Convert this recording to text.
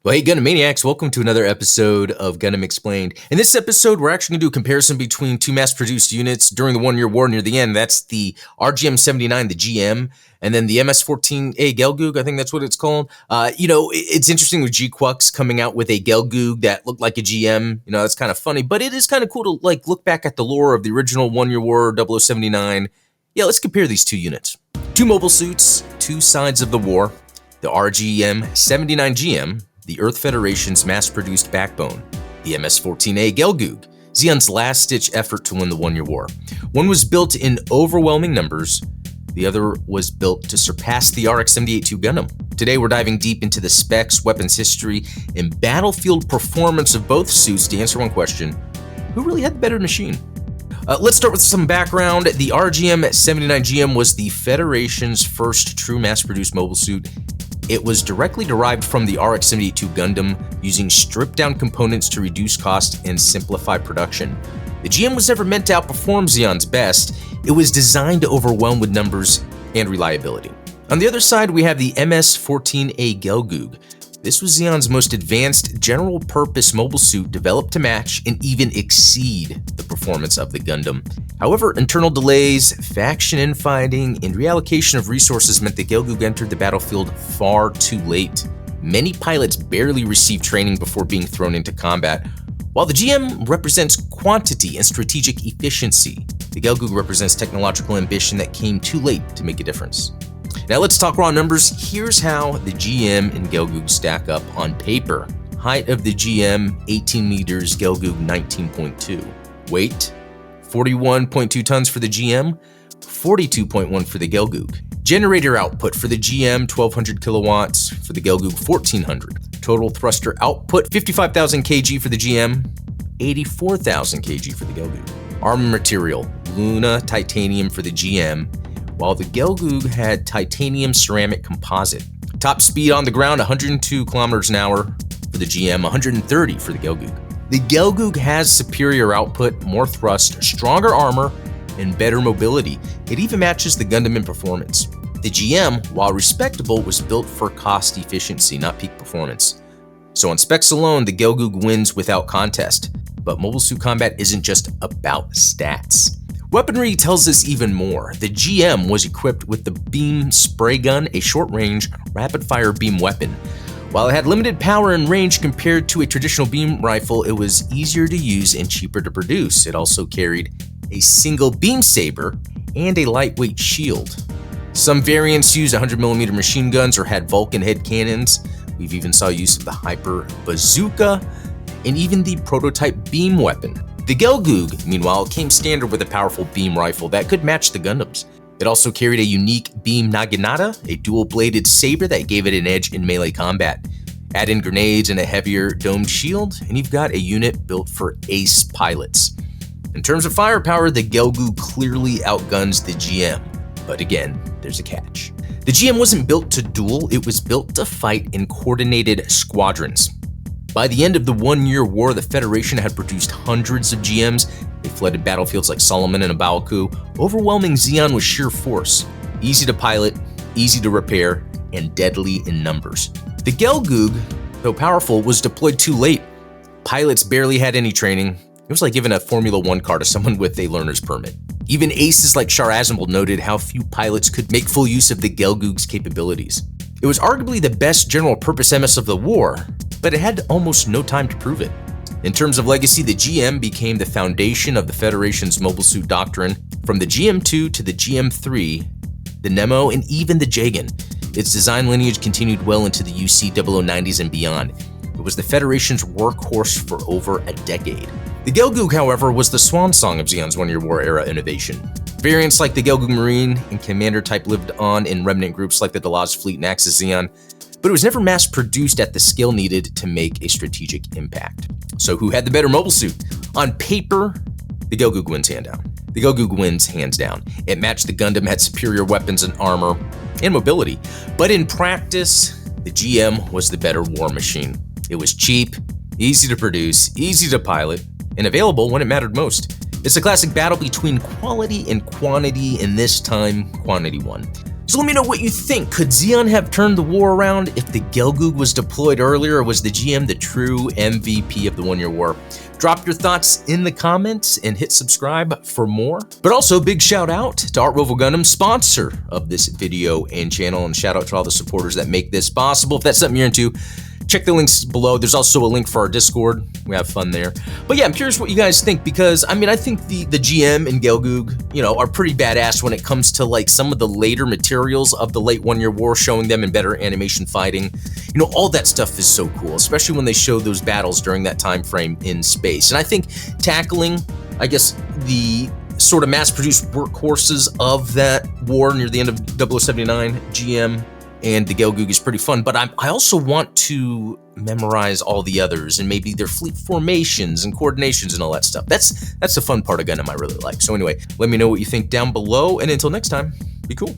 Well, hey, Gundam Maniacs, welcome to another episode of Gundam Explained. In this episode, we're actually going to do a comparison between two mass-produced units during the one-year war near the end. That's the RGM-79, the GM, and then the MS-14A Gelgoog, I think that's what it's called. It's interesting with GQuuuuuuX coming out with a Gelgoog that looked like a GM. That's kind of funny, but it is kind of cool to look back at the lore of the original one-year war 0079. Yeah, let's compare these two units. Two mobile suits, two sides of the war. The RGM-79 GM, the Earth Federation's mass-produced backbone, the MS-14A Gelgoog, Zeon's last-ditch effort to win the one-year war. One was built in overwhelming numbers, the other was built to surpass the RX-78-2 Gundam. Today we're diving deep into the specs, weapons history, and battlefield performance of both suits to answer one question: who really had the better machine? Let's start with some background. The RGM-79 GM was the Federation's first true mass-produced mobile suit. It was directly derived from the RX-78-2 Gundam, using stripped-down components to reduce cost and simplify production. The GM was never meant to outperform Zeon's best. It was designed to overwhelm with numbers and reliability. On the other side, we have the MS-14A Gelgoog. This was Zeon's most advanced general-purpose mobile suit, developed to match and even exceed the performance of the Gundam. However, internal delays, faction infighting, and reallocation of resources meant that Gelgoog entered the battlefield far too late. Many pilots barely received training before being thrown into combat. While the GM represents quantity and strategic efficiency, the Gelgoog represents technological ambition that came too late to make a difference. Now let's talk raw numbers. Here's how the GM and Gelgoog stack up on paper. Height of the GM, 18 meters, Gelgoog 19.2. Weight, 41.2 tons for the GM, 42.1 for the Gelgoog. Generator output for the GM, 1200 kilowatts, for the Gelgoog 1400. Total thruster output, 55,000 kg for the GM, 84,000 kg for the Gelgoog. Armor material, Luna titanium for the GM, while the Gelgoog had titanium ceramic composite. Top speed on the ground, 102 kilometers an hour for the GM, 130 for the Gelgoog. The Gelgoog has superior output, more thrust, stronger armor, and better mobility. It even matches the Gundam in performance. The GM, while respectable, was built for cost efficiency, not peak performance. So on specs alone, the Gelgoog wins without contest. But mobile suit combat isn't just about stats. Weaponry tells us even more. The GM was equipped with the beam spray gun, a short-range, rapid-fire beam weapon. While it had limited power and range compared to a traditional beam rifle, it was easier to use and cheaper to produce. It also carried a single beam saber and a lightweight shield. Some variants used 100mm machine guns or had Vulcan head cannons. We've even saw use of the Hyper Bazooka and even the prototype beam weapon. The Gelgoog, meanwhile, came standard with a powerful beam rifle that could match the Gundams. It also carried a unique beam naginata, a dual-bladed saber that gave it an edge in melee combat. Add in grenades and a heavier domed shield, and you've got a unit built for ace pilots. In terms of firepower, the Gelgoog clearly outguns the GM. But again, there's a catch. The GM wasn't built to duel, it was built to fight in coordinated squadrons. By the end of the one-year war, the Federation had produced hundreds of GMs. They flooded battlefields like Solomon and Abaoku, overwhelming Zeon with sheer force. Easy to pilot, easy to repair, and deadly in numbers. The Gelgoog, though powerful, was deployed too late. Pilots barely had any training. It was like giving a Formula One car to someone with a learner's permit. Even aces like Char Aznavold noted how few pilots could make full use of the Gelgoog's capabilities. It was arguably the best general-purpose MS of the war, but it had almost no time to prove it. In terms of legacy, the GM became the foundation of the Federation's mobile suit doctrine. From the GM2 to the GM3, the Nemo, and even the Jagan, its design lineage continued well into the UC 0090s and beyond. It was the Federation's workhorse for over a decade. The Gelgoog, however, was the swan song of Zeon's one-year war era innovation. Variants like the Gelgoog Marine and Commander type lived on in remnant groups like the Delaz Fleet and Axis Zeon, but it was never mass-produced at the scale needed to make a strategic impact. So who had the better mobile suit? On paper, the Gelgoog wins hands down. The Gelgoog wins hands down. It matched the Gundam, had superior weapons and armor and mobility. But in practice, the GM was the better war machine. It was cheap, easy to produce, easy to pilot, and available when it mattered most. It's a classic battle between quality and quantity, and this time, quantity won. So let me know what you think. Could Zeon have turned the war around if the Gelgoog was deployed earlier, or was the GM the true MVP of the 1 Year War? Drop your thoughts in the comments and hit subscribe for more. But also big shout out to Art Roval Gundam, sponsor of this video and channel, and shout out to all the supporters that make this possible. If that's something you're into, check the links below. There's also a link for our Discord. We have fun there. But yeah, I'm curious what you guys think, because I mean, I think the GM and Gelgoog, you know, are pretty badass when it comes to like some of the later materials of the late 1 Year War, showing them in better animation fighting. You know, all that stuff is so cool, especially when they show those battles during that time frame in space. And I think tackling, I guess, the sort of mass-produced workhorses of that war near the end of 0079, GM and the Gelgoog is pretty fun, but I also want to memorize all the others and maybe their fleet formations and coordinations and all that stuff. That's the fun part of Gundam I really like. So anyway, let me know what you think down below, and until next time, be cool.